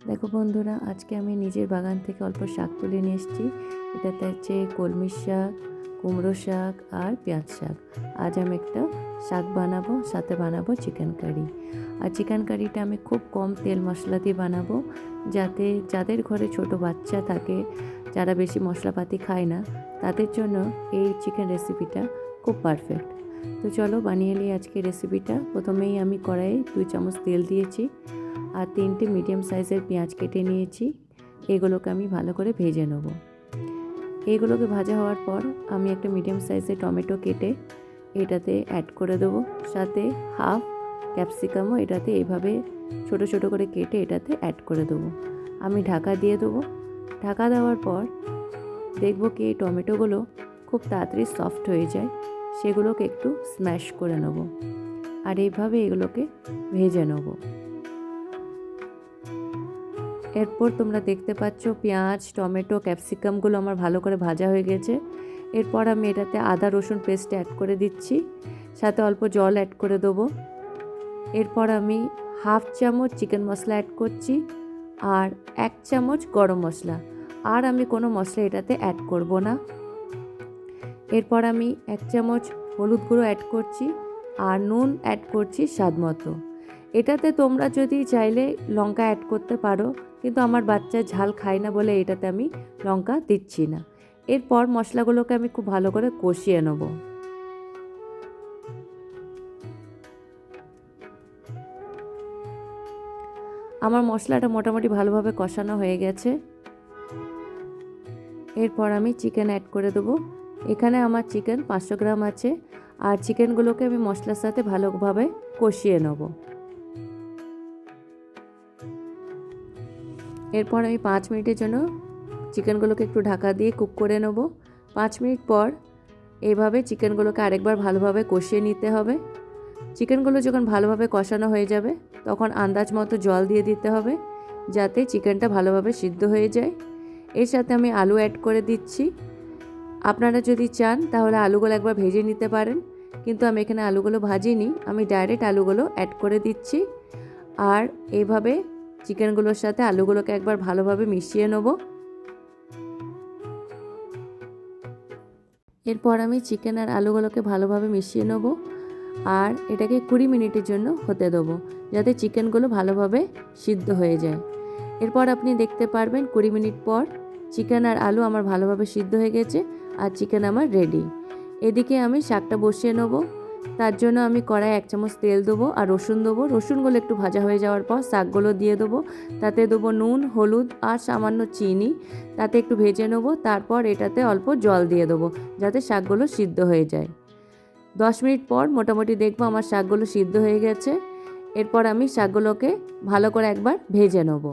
দেখো বন্ধুরা, আজকে আমি নিজের বাগান থেকে অল্প শাক তুলে নিয়ে এসেছি। এটাতে হচ্ছে কলমি শাক, কুমড়ো শাক আর পেঁয়াজ শাক। আজ আমি একটা শাক বানাবো, সাথে বানাবো চিকেন কারি। আর চিকেন কারিটা আমি খুব কম তেল মশলা দিয়ে বানাবো, যাতে যাদের ঘরে ছোট বাচ্চা থাকে, যারা বেশি মশলাপাতি খায় না, তাদের জন্য এই চিকেন রেসিপিটা খুব পারফেক্ট। তো চলো বানিয়ে নিই আজকে রেসিপিটা। প্রথমেই আমি কড়াইয়ে 2 চামচ তেল দিয়েছি আর 3টে মিডিয়াম সাইজের পেঁয়াজ কেটে নিয়েছি। এগুলোকে আমি ভালো করে ভেজে নেব। এগুলোকে ভাজা হওয়ার পর আমি একটা মিডিয়াম সাইজের টমেটো কেটে এটাতে অ্যাড করে দেবো, সাথে হাফ ক্যাপসিকামও এটাতে এইভাবে ছোট ছোট করে কেটে এটাতে অ্যাড করে দেবো। আমি ঢাকা দিয়ে দেবো। ঢাকা দেওয়ার পর দেখবো কি এই টমেটোগুলো খুব তাড়াতাড়ি সফট হয়ে যায়, সেগুলোকে একটু স্ম্যাশ করে নেব আর এইভাবে এগুলোকে ভেজে নেব। এরপর তোমরা দেখতে পাচ্ছ পেঁয়াজ, টমেটো, ক্যাপসিকামগুলো আমার ভালো করে ভাজা হয়ে গেছে। এরপর আমি এটাতে আদা রসুন পেস্ট অ্যাড করে দিচ্ছি, সাথে অল্প জল অ্যাড করে দেবো। এরপর আমি হাফ চামচ চিকেন মশলা অ্যাড করছি আর 1 চামচ গরম মশলা। আর আমি কোনো মশলা এটাতে অ্যাড করব না। এরপর আমি 1 চামচ হলুদ গুঁড়ো অ্যাড করছি আর নুন অ্যাড করছি স্বাদ মতো। এটাতে তোমরা যদি চাইলে লঙ্কা অ্যাড করতে পারো, কিন্তু আমার বাচ্চা ঝাল খায় না বলে এটাতে আমি লঙ্কা দিচ্ছি না। এরপর মশলাগুলোকে আমি খুব ভালো করে কষিয়ে নেব। আমার মশলাটা মোটামুটি ভালোভাবে কষানো হয়ে গেছে। এরপর আমি চিকেন অ্যাড করে দেবো। এখানে আমার চিকেন 500 গ্রাম আছে আর চিকেনগুলোকে আমি মশলার সাথে ভালোভাবে কষিয়ে নেব। এরপর আমি 5 মিনিটের জন্য চিকেনগুলোকে একটু ঢাকা দিয়ে কুক করে নেব। 5 মিনিট পর এইভাবে চিকেনগুলোকে আরেকবার ভালোভাবে কষিয়ে নিতে হবে। চিকেনগুলো যখন ভালোভাবে কষানো হয়ে যাবে তখন আন্দাজ মতো জল দিয়ে দিতে হবে, যাতে চিকেনটা ভালোভাবে সিদ্ধ হয়ে যায়। এর সাথে আমি আলু অ্যাড করে দিচ্ছি। আপনারা যদি চান তাহলে আলুগুলো একবার ভেজে নিতে পারেন, কিন্তু আমি এখানে আলুগুলো ভাজিনি, আমি ডাইরেক্ট আলুগুলো অ্যাড করে দিচ্ছি। আর এইভাবে চিকেনগুলোর সাথে আলুগুলোকে একবার ভালোভাবে মিশিয়ে নেব। এরপর আমি চিকেন আর আলুগুলোকে ভালোভাবে মিশিয়ে নেব আর এটাকে 20 মিনিটের জন্য হতে দেবো, যাতে চিকেনগুলো ভালোভাবে সিদ্ধ হয়ে যায়। এরপর আপনি দেখতে পারবেন 20 মিনিট পর চিকেন আর আলু আমার ভালোভাবে সিদ্ধ হয়ে গেছে আর চিকেন আমার রেডি। এদিকে আমি শাকটা বসিয়ে নেব। তার জন্য আমি কড়াই 1 চামচ তেল দেবো আর রসুন দেবো। রসুনগুলো একটু ভাজা হয়ে যাওয়ার পর শাকগুলো দিয়ে দেবো। তাতে দেবো নুন, হলুদ আর সামান্য চিনি। তাতে একটু ভেজে নেবো। তারপর এটাতে অল্প জল দিয়ে দেবো, যাতে শাকগুলো সিদ্ধ হয়ে যায়। 10 মিনিট পর মোটামুটি দেখবো আমার শাকগুলো সিদ্ধ হয়ে গেছে। এরপর আমি শাকগুলোকে ভালো করে একবার ভেজে নেব।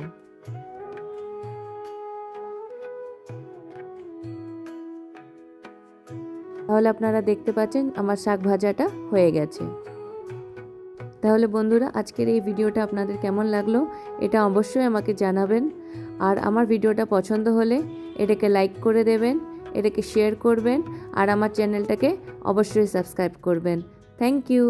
তাহলে আপনারা দেখতে পাচ্ছেন আমার শাক ভাজাটা হয়ে গেছে। তাহলে বন্ধুরা, আজকের এই ভিডিওটা আপনাদের কেমন লাগলো এটা অবশ্যই আমাকে জানাবেন। আর আমার ভিডিওটা পছন্দ হলে এটাকে লাইক করে দেবেন, এটাকে শেয়ার করবেন আর আমার চ্যানেলটাকে অবশ্যই সাবস্ক্রাইব করবেন। Thank you.